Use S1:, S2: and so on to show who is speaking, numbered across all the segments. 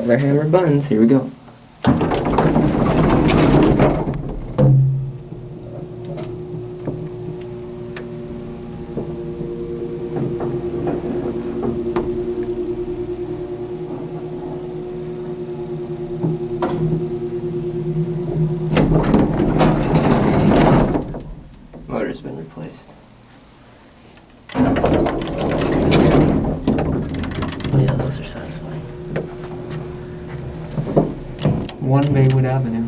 S1: Cutler-Hammer buns, here we go. Motor's been replaced.
S2: Oh yeah, those are satisfying.
S1: 1 Baywood Avenue.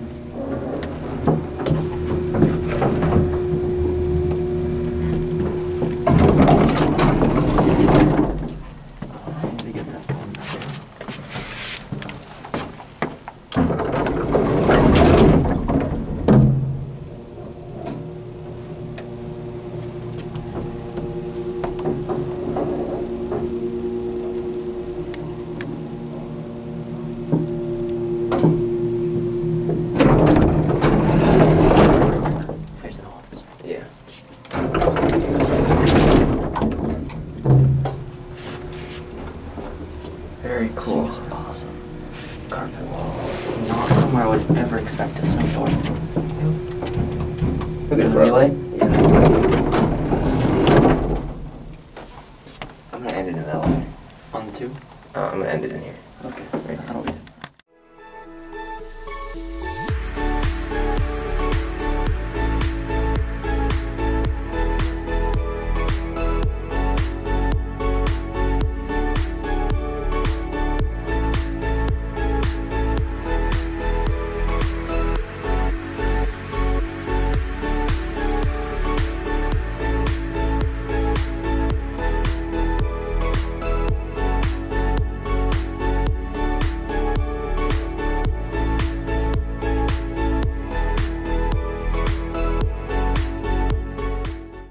S2: I'm gonna get that one. There's no office.
S1: Yeah. Very cool.
S2: This is awesome. Carpet wall. Not somewhere I would ever expect a snow door.
S1: Look at
S2: Is
S1: this
S2: it relay?
S1: Yeah. I'm gonna end it in that way.
S2: On 2?
S1: I'm gonna end it in here.
S2: Okay.
S1: Right.
S2: How do we do?